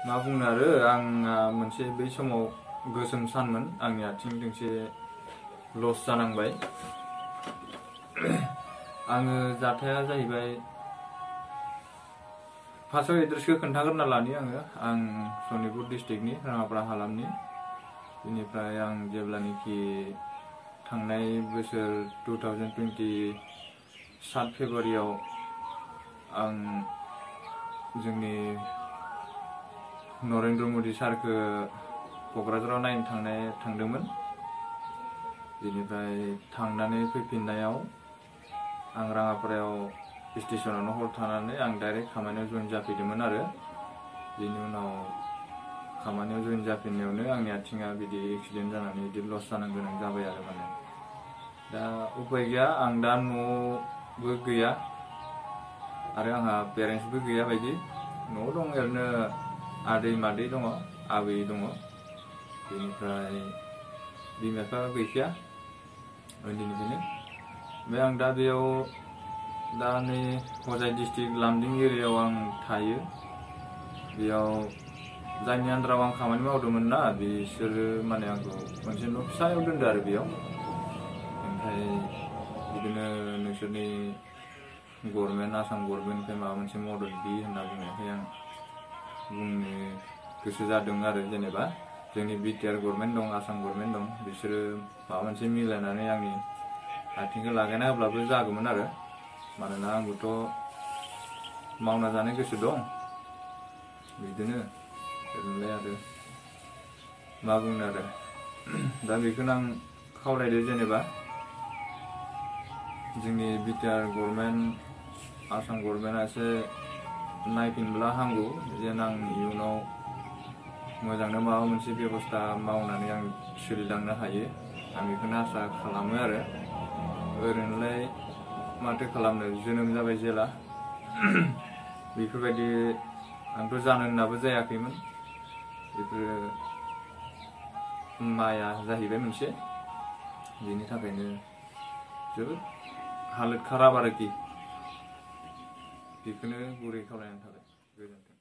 मा बुंनो आरो आंना मोनसे बै समाव गोसोम सानमोन आंनि आथिं दोंसे लस जानांबाय। आङो जाथाया जाहैबाय फार्स्टआव एड्रेसखौ खोन्थाग्रोना लानि आं सनितपुर डिस्ट्रिक्टनि राङापारा हालामनि। बेनिफ्राय आं जेब्लानोखि थांनाय बोसोर 2020 7 फेब्रुआरियाव आं जोंनि नरेन्द्र मदि सारखौ क'क्राझाराव नायनो थांदोंमोन। बेनिफ्राय थांनानै फैफिननायाव आं राङापारायाव स्टेशनावनो हर थानानै आं डाइरेक्ट खामानियाव जइन जाफैदोंमोन आरो बेनि उनाव खामानियाव जइन जाफिननायावनो आंनि आथिङा बिदि एक्सिडेन्ट जानानै बिदि लस जानो गोनां जाबाय आरो माने दा उपाय गैया। आं दा न'बो गैया आरो आंहा पेरेन्टसबो गैया बायदि। न'आव दं ओरैनो आदै मादै दङ, आबै दङ। बेनिफ्राय बिमा बिफा गैखाया उन्दैनिफ्रायनो। ओमफ्राय आं दा बेयाव दा नै हजाइ डिस्ट्रिक्ट लामदिं एरियायाव आं थायो। बेयाव जायनि आन्दाराव आं खामानि मावदोंमोन ना बिसोरो माने आंखौ मोनसे न' फिसायाव दोनदो आरो बेयाव। ओमफ्राय बिदिनो नोंसोरनि गभर्नमेन्ट आसाम गभर्नमेन्टनिफ्राय माबा मोनसे मदद बि होनना बुंनायखाय आं बुंनो गोसो जादों आरो जेनेबा जोंनि बिटिआर गभर्नमेन्ट दं, आसाम गभर्नमेन्ट दं, बिसोरो माबा मोनसे मिलायनानै आंनि आथिंखौ लागायना होब्लाबो जागौमोन आरो मानोना आंबोथ' मावना जानो गोसो दं। बिदिनो ओरैनोलाय आरो मा बुंनो आरो दा बेखौनो आं खावलायदो जेनेबा जोंनि बिटिआर गभर्नमेन्ट आसाम गभर्नमेन्टआ एसे नायफिनब्ला हामगौ जेन आं इयुनाव मोजांनो माबा मोनसे बेबस्था मावनानै आं सोलिलांनो हायो। आं बेखौनो आसा खालामो आरो ओरैनोलाय माथो खालामनो जोनोम जाबाय जेला बेफोरबायदि आंथ' जानो होननाबो जायाखैमोन। बेफोरो माया जाहैबाय मोनसे। बेनि थाखायनो जोबोद हालोद खाराब आरोखि। बेखौनो गुरै खावलायनाय थाबाय। गोजोन्थों।